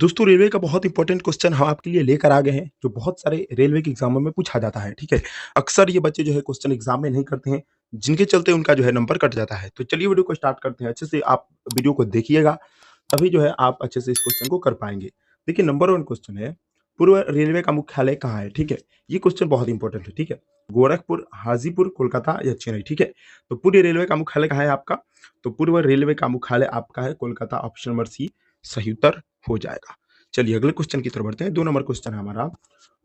दोस्तों रेलवे का बहुत इंपॉर्टेंट क्वेश्चन हम आपके लिए लेकर आ गए हैं, जो बहुत सारे रेलवे के एग्जामों में पूछा जाता है, ठीक है? अक्सर ये बच्चे जो है क्वेश्चन एग्जाम में नहीं करते हैं, जिनके चलते उनका जो है नंबर कट जाता है। तो चलिए वीडियो को स्टार्ट करते हैं, अच्छे से आप वीडियो को देखिएगा, तभी जो है आप अच्छे से इस क्वेश्चन को कर पाएँगे। देखिए नंबर 1 क्वेश्चन है, पूर्व रेलवे का मुख्यालय कहाँ है? ठीक है? ये क्वेश्चन बहुत इंपॉर्टेंट है, ठीक है? गोरखपुर, हाजीपुर, कोलकाता या चेन्नई, ठीक है? तो पूर्व रेलवे का मुख्यालय कहाँ है आपका? तो पूर्व रेलवे का मुख्यालय आपका है कोलकाता, ऑप्शन नंबर सी सही उत्तर हो जाएगा। चलिए अगले क्वेश्चन की तरफ बढ़ते हैं। 2 नंबर क्वेश्चन है हमारा,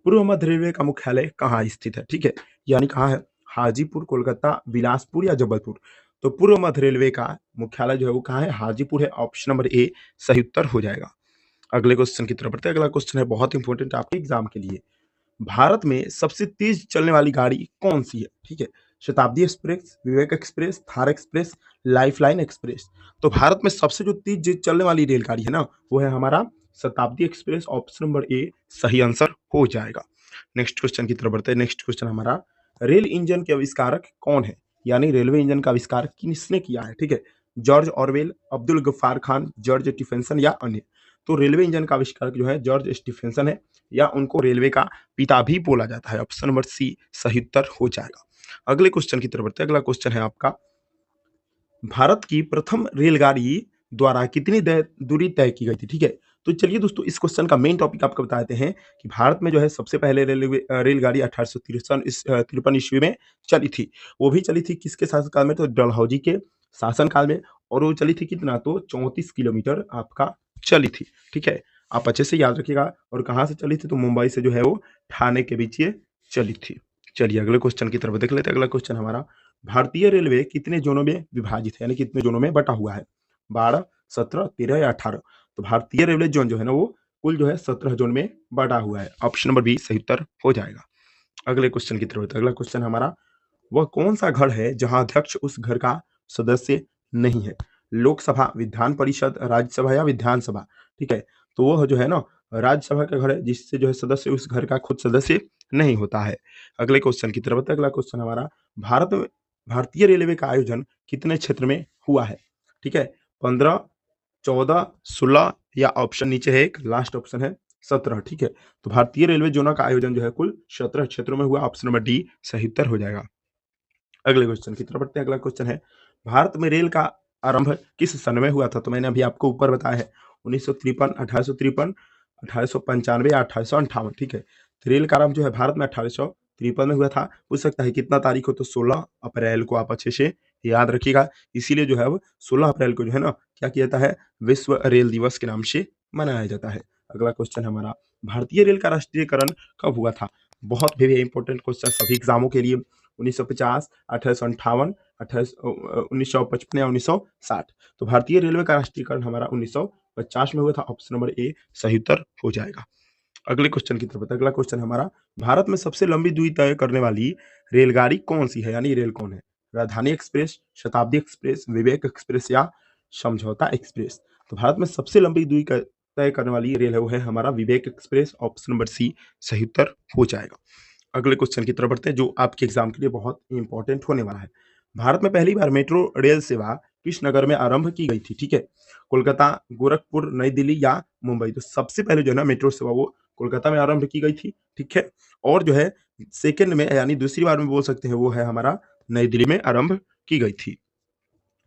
पूर्व मध्य रेलवे का मुख्यालय कहाँ स्थित है? ठीक है? यानी कहाँ है? हाजीपुर, कोलकाता, बिलासपुर या जबलपुर? तो पूर्व मध्य रेलवे का मुख्यालय जो है वो कहाँ है? हाजीपुर है, ऑप्शन नंबर ए सही उत्तर हो जाएगा। अगले क्वेश्चन की तरफ बढ़ते हैं। अगला क्वेश्चन है बहुत इंपॉर्टेंट आपके एग्जाम के लिए। भारत में सबसे तेज चलने वाली गाड़ी कौन-सी है? ठीक है? Shatabdi express, Vivek express, Thar express, lifeline express. तो भारत में सबसे जो तेज चलने वाली रेलगाड़ी है ना, वो है हमारा शताब्दी एक्सप्रेस, ऑप्शन नंबर ए सही आंसर हो जाएगा। नेक्स्ट क्वेश्चन की तरफ बढ़ते हैं। नेक्स्ट क्वेश्चन हमारा, रेल इंजन के आविष्कारक कौन है? यानी रेलवे इंजन का आविष्कार किसने किया है? ठीक है? George Orwell, Abdul Gaffar Khan, George Stephenson या अन्य? तो रेलवे इंजन का आविष्कारक जो है जॉर्ज स्टीफेंसन है, या उनको रेलवे का पिता भी बोला जाता है। ऑप्शन नंबर सी सही उत्तर हो जाएगा। अगले क्वेश्चन की तरफ बढ़ते हैं। अगला क्वेश्चन है आपका, भारत की प्रथम रेलगाड़ी द्वारा कितनी दूरी तय की गई थी? ठीक है? तो चलिए दोस्तों इस क्वेश्चन का मेन टॉपिक आपको बताते हैं कि भारत में जो है सबसे पहले रेलगाड़ी 1853 ईस्वी में चली थी। वो भी चली थी किसके शासनकाल में? तो डलहौजी के शासनकाल में, और वो चली थी कितना? तो 34 किलोमीटर आपका चली थी। ठीक है? आप अच्छे से याद रखिएगा। और कहाँ से चली थी? तो मुंबई से जो है वो ठाणे के बीच ये चली थी। चलिए अगले क्वेश्चन की तरफ देख लेते हैं। अगला क्वेश्चन हमारा, भारतीय रेलवे कितने जोनों में विभाजित है? यानी कितने जोनों में बटा हुआ है? 12, 17, 13 या 18? तो भारतीय रेलवे जोन जो है ना वो कुल जो है 17 जोन में बटा हुआ है। ऑप्शन नंबर बी सही उत्तर हो जाएगा। अगले क्वेश्चन की तरफ बढ़ते हैं। अगला क्वेश्चन हमारा, वह कौन सा घर है जहां अध्यक्ष उस घर का सदस्य नहीं है? लोकसभा, विधान परिषद, राज्यसभा या विधानसभा? ठीक है? तो वह जो है ना राज्यसभा का घर है, जिससे जो है सदस्य उस घर का खुद सदस्य नहीं होता है। अगले क्वेश्चन की तरफ बढ़ते हैं। अगला क्वेश्चन हमारा, भारत में भारतीय रेलवे का आयोजन कितने क्षेत्र में हुआ है? ठीक है? 15, 14, 16 या ऑप्शन नीचे है एक लास्ट ऑप्शन है 17। ठीक है? तो भारतीय रेलवे जोन का आयोजन जो है कुल 17 क्षेत्रों में हुआ। ऑप्शन नंबर डी सही उत्तर हो जाएगा। अगले क्वेश्चन की तरफ बढ़ते हैं। अगला क्वेश्चन है, भारत में रेल का आरंभ किस सन में हुआ था? तो मैंने अभी आपको ऊपर बताया है 1953, 1853, 1895 या 1858। ठीक है? तो रेल का आरंभ जो है भारत में 1853 में हुआ था। पूछ सकता है कितना तारीख हो? तो 16 अप्रैल को आप अच्छे से याद रखिएगा। इसीलिए जो है वो 16 अप्रैल को जो है ना क्या किया जाता है? विश्व रेल दिवस के नाम से मनाया जाता है। अगला क्वेश्चन हमारा, भारतीय रेल का राष्ट्रीयकरण कब हुआ था? बहुत भी इंपॉर्टेंट क्वेश्चन सभी एग्जामों के लिए। 1950, 1858, 1955 या 1960? तो भारतीय रेलवे का राष्ट्रीयकरण हमारा 1950 में हुआ था। ऑप्शन नंबर ए सही उत्तर हो जाएगा। अगले क्वेश्चन की तरफ बढ़ते हैं। अगला क्वेश्चन हमारा, भारत में सबसे लंबी दूरी तय करने वाली रेलगाड़ी कौन सी है? यानी रेल कौन है? राजधानी एक्सप्रेस, शताब्दी एक्सप्रेस, विवेक एक्सप्रेस या समझौता एक्सप्रेस? तो भारत में सबसे लंबी दूरी तय करने वाली रेल है वो है हमारा विवेक एक्सप्रेस। ऑप्शन नंबर सी सही उत्तर हो जाएगा। अगले क्वेश्चन की तरफ बढ़ते हैं, जो आपके एग्जाम के लिए बहुत इंपॉर्टेंट होने वाला है। भारत में पहली बार मेट्रो रेल सेवा किस नगर में आरंभ की गई थी? ठीक है? कोलकाता, गोरखपुर, नई दिल्ली या मुंबई? तो सबसे पहले जो है ना मेट्रो सेवा वो कोलकाता में आरंभ की गई थी। ठीक है? और जो है सेकंड में यानी दूसरी बार में बोल सकते हैं वो है हमारा नई दिल्ली में आरंभ की गई थी।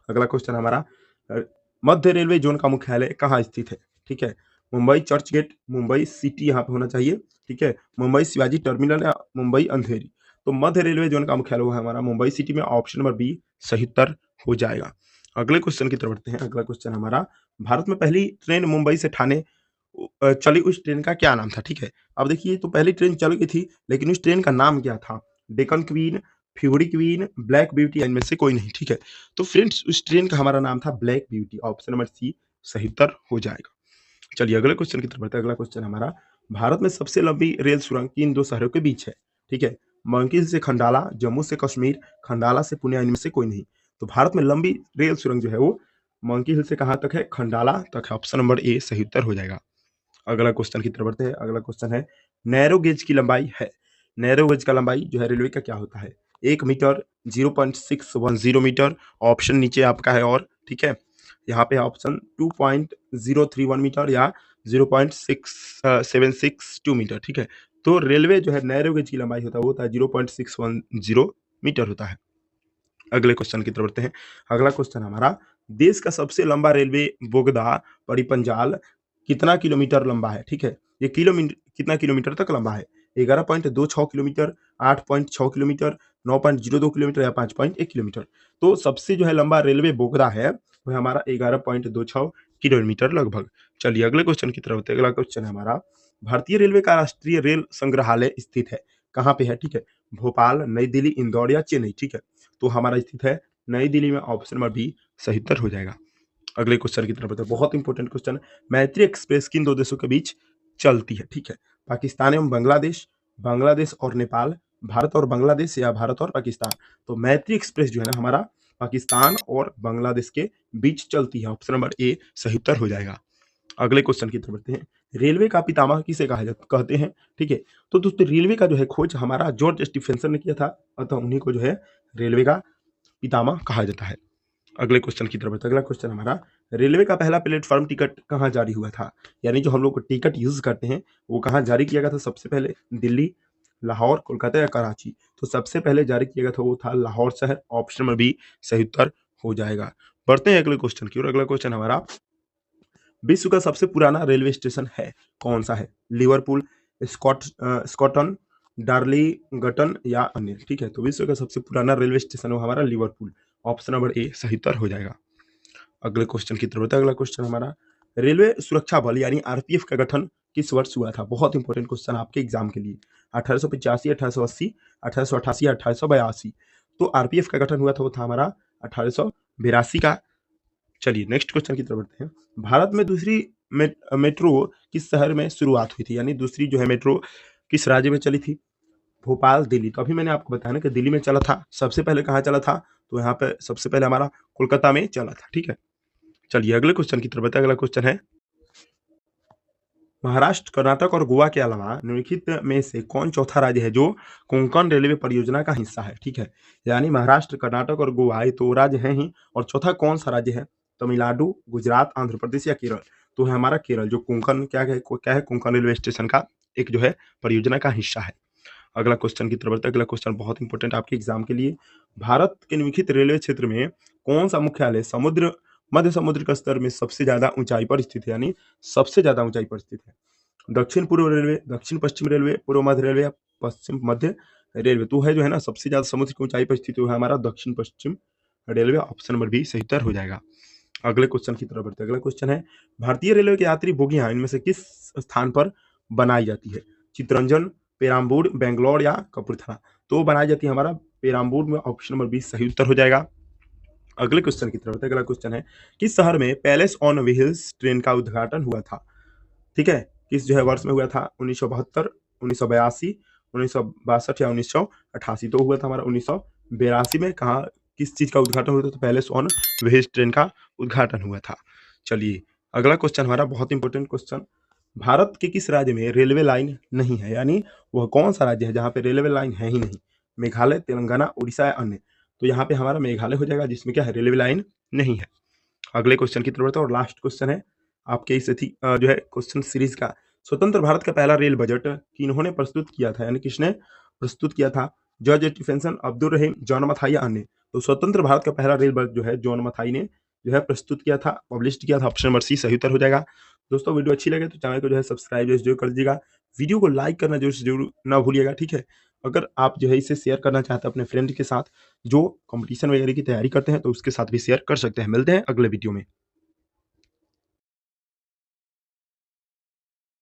अगला क्वेश्चन हमारा, अ, मध्य रेलवे जोन का मुख्यालय कहाँ स्थित है? ठीक है? मुंबई चर्च गेट, मुंबई सिटी यहाँ पे होना चाहिए। ठीक है? मुंबई शिवाजी टर्मिनल या मुंबई अंधेरी? तो मध्य रेलवे जोन का मुख्यालय वो है हमारा मुंबई सिटी में। ऑप्शन नंबर बी सही उत्तर हो जाएगा। अगले क्वेश्चन की तरफ बढ़ते हैं। अगला क्वेश्चन हमारा, भारत में पहली ट्रेन मुंबई से ठाणे चली उस ट्रेन का क्या नाम था? ठीक है? अब देखिए तो पहली ट्रेन चल गई थी, लेकिन उस ट्रेन का नाम क्या था? Deccan queen, fury queen, black beauty या इनमें से कोई नहीं। ठीक है? तो फ्रेंड्स उस ट्रेन का हमारा नाम था Black Beauty. Option number C सही उत्तर हो जाएगा। चलिए अगले क्वेश्चन की तरफ बढ़ते हैं। अगला क्वेश्चन हमारा, भारत में सबसे लंबी रेल सुरंग किन दो शहरों के बीच है? ठीक है? मंकी से खंडाला, जम्मू से कश्मीर, खंडाला से पुणे, इनमें से कोई नहीं? तो भारत में लंबी रेल सुरंग जो है वो मंकी हिल से कहाँ तक है? खंडाला तक है। ऑप्शन नंबर ए सही उत्तर हो जाएगा। अगला क्वेश्चन की तरफ बढ़ते हैं। अगला क्वेश्चन है, नैरो गेज की लंबाई है। नैरो गेज का लंबाई जो है रेलवे का क्या होता है? 1 मीटर, 0.610 मीटर, ऑप्शन नीचे आपका है और ठीक है? यहाँ पे ऑप्शन 2.031 मीटर या 0.6762 मीटर, ठीक है। तो रेलवे जो है नैरो गेज की लंबाई होता है वो होता है 0.610 मीटर होता है। अगले क्वेश्चन की तरफ बढ़ते हैं। अगला क्वेश्चन हमारा, देश का सबसे लंबा रेलवे बोगदा परिपंजाल कितना किलोमीटर लंबा है? ठीक है। ये कितना किलोमीटर तक लंबा है? 11.26 किलोमीटर, 8.6 किलोमीटर, 9.02 किलोमीटर या 5.1 किलोमीटर। तो सबसे जो है लंबा रेलवे बोगदा है वो है हमारा 11.26 किलोमीटर लगभग। चलिए अगले क्वेश्चन की तरफ बढ़ते हैं। अगला क्वेश्चन है हमारा, भारतीय रेलवे का राष्ट्रीय रेल संग्रहालय स्थित है कहाँ पे है? ठीक है। भोपाल, नई दिल्ली, इंदौर या चेन्नई, ठीक है। तो हमारा स्थित है नई दिल्ली में, ऑप्शन नंबर बी सही उत्तर हो जाएगा। अगले क्वेश्चन की तरफ बढ़ते हैं। बहुत इंपॉर्टेंट क्वेश्चन, मैत्री एक्सप्रेस किन दो देशों के बीच चलती है? ठीक है। पाकिस्तान एवं बांग्लादेश, बांग्लादेश और नेपाल, भारत और बांग्लादेश या भारत और पाकिस्तान। तो मैत्री एक्सप्रेस जो है ना हमारा पाकिस्तान और बांग्लादेश के बीच चलती है, ऑप्शन नंबर ए सही उत्तर हो जाएगा। अगले क्वेश्चन की तरफ बढ़ते हैं। रेलवे का पितामह किसे कहते हैं? ठीक है। तो दोस्तों रेलवे का जो है खोज हमारा जॉर्ज स्टीफेंसन ने किया था, अतः उन्हीं को जो है रेलवे का पितामह कहा जाता है। अगले क्वेश्चन की तरफ बढ़ते हैं। अगला क्वेश्चन हमारा, रेलवे का पहला प्लेटफॉर्म टिकट कहाँ जारी हुआ था? यानी जो हम लोग टिकट यूज करते हैं वो कहाँ जारी किया गया था सबसे पहले? दिल्ली, लाहौर, कोलकाता या कराची। तो सबसे पहले जारी किया गया था वो था लाहौर शहर, ऑप्शन नंबर बी सही उत्तर हो जाएगा। बढ़ते हैं अगले क्वेश्चन की ओर। अगला क्वेश्चन हमारा, विश्व का सबसे पुराना रेलवे स्टेशन है कौन सा है? लिवरपूल, स्कॉटन, डार्लिंगटन या अन्य, ठीक है। तो विश्व का सबसे पुराना रेलवे स्टेशन है हमारा लिवरपूल, ऑप्शन नंबर ए सही उत्तर हो जाएगा। अगले क्वेश्चन की तरफ बढ़ते हैं। अगला क्वेश्चन हमारा, रेलवे सुरक्षा बल यानी आरपीएफ का गठन किस वर्ष हुआ था? बहुत इंपॉर्टेंट क्वेश्चन आपके एग्जाम के लिए। 1885, 1880, 1888 या 1882। तो आरपीएफ का गठन हुआ था वो था हमारा 1882 का। चलिए नेक्स्ट क्वेश्चन की तरफ बढ़ते हैं। भारत में दूसरी मेट्रो किस शहर में शुरुआत हुई थी? यानी दूसरी जो है मेट्रो किस राज्य में चली थी? भोपाल, दिल्ली। तो अभी मैंने आपको बताया ना कि दिल्ली में चला था। सबसे पहले कहाँ चला था? तो यहाँ पे सबसे पहले हमारा कोलकाता में चला था, ठीक है। चलिए अगले क्वेश्चन की तरफ बढ़ते हैं। अगला क्वेश्चन है, महाराष्ट्र, कर्नाटक और गोवा के अलावा निम्नलिखित में से कौन चौथा राज्य है जो कोंकण रेलवे परियोजना का हिस्सा है? ठीक है। यानी महाराष्ट्र, कर्नाटक और गोवा ये तो राज्य हैं ही, और चौथा कौन सा राज्य है? तमिलनाडु, गुजरात, आंध्र प्रदेश या केरल। तो है हमारा केरल, जो कोंकण क्या है कोंकण रेलवे स्टेशन का एक जो है परियोजना का हिस्सा है। अगला क्वेश्चन की तरफ बढ़ते हैं। अगला क्वेश्चन बहुत इंपॉर्टेंट आपके एग्जाम के लिए, भारत के निम्नलिखित रेलवे क्षेत्र में कौन सा मुख्यालय मध्य समुद्र का स्तर में सबसे ज्यादा ऊंचाई पर स्थित है? यानी सबसे ज्यादा ऊंचाई पर स्थित है। दक्षिण पूर्व रेलवे, दक्षिण पश्चिम रेलवे, पूर्व मध्य रेलवे या पश्चिम मध्य रेलवे। तो है जो है ना सबसे ज्यादा समुद्र की ऊंचाई पर स्थित है हमारा दक्षिण पश्चिम रेलवे, ऑप्शन नंबर बी सही उत्तर हो जाएगा। अगले क्वेश्चन की तरफ बढ़ते हैं। अगला क्वेश्चन है, भारतीय रेलवे की यात्री बोगियां इनमें से किस स्थान पर बनाई जाती है? चितरंजन, पेराम्बूर, बेंगलोर या कपूरथला। तो बनाई जाती है हमारा पेराम्बूर में, ऑप्शन नंबर बी सही उत्तर हो जाएगा। अगले क्वेश्चन की तरफ बढ़ते हैं। अगला क्वेश्चन है, किस शहर में पैलेस ऑन व्हील्स ट्रेन का उद्घाटन हुआ था? ठीक है। किस जो है वर्ष में हुआ था? 1972, 1982, 1962 या 1988। तो हुआ था हमारा 1982 में। कहा किस चीज का उद्घाटन हुआ था? तो पैलेस ऑन व्हील्स ट्रेन का उद्घाटन हुआ था। चलिए अगला क्वेश्चन हमारा बहुत इंपॉर्टेंट क्वेश्चन, भारत के किस राज्य में रेलवे लाइन नहीं है? यानी वह कौन सा राज्य है जहां पे रेलवे लाइन है ही नहीं? मेघालय, तेलंगाना, उड़ीसा या अन्य। तो यहाँ पे हमारा मेघालय हो जाएगा, जिसमें क्या है रेलवे लाइन नहीं है। अगले क्वेश्चन की तरफ बढ़ते हैं और लास्ट क्वेश्चन है आपके इस जो है क्वेश्चन सीरीज का, स्वतंत्र भारत का पहला रेल बजट किन्होंने प्रस्तुत किया था? यानी किसने प्रस्तुत किया था? जॉर्ज स्टीफेंसन, अब्दुल रहीम, जॉन मथाई या अन्य। तो स्वतंत्र भारत का पहला रेल बजट जो है जॉन मथाई ने जो है प्रस्तुत किया था, पब्लिश किया था, ऑप्शन नंबर सी सही उत्तर हो जाएगा। दोस्तों वीडियो अच्छी लगे तो चैनल को जो है सब्सक्राइब जरूर कर दीजिएगा, वीडियो को लाइक करना जरूर ना भूलिएगा, ठीक है। अगर आप जो है इसे शेयर करना चाहते हैं अपने फ्रेंड के साथ जो कंपटीशन वगैरह की तैयारी करते हैं तो उसके साथ भी शेयर कर सकते हैं। मिलते हैं अगले वीडियो में।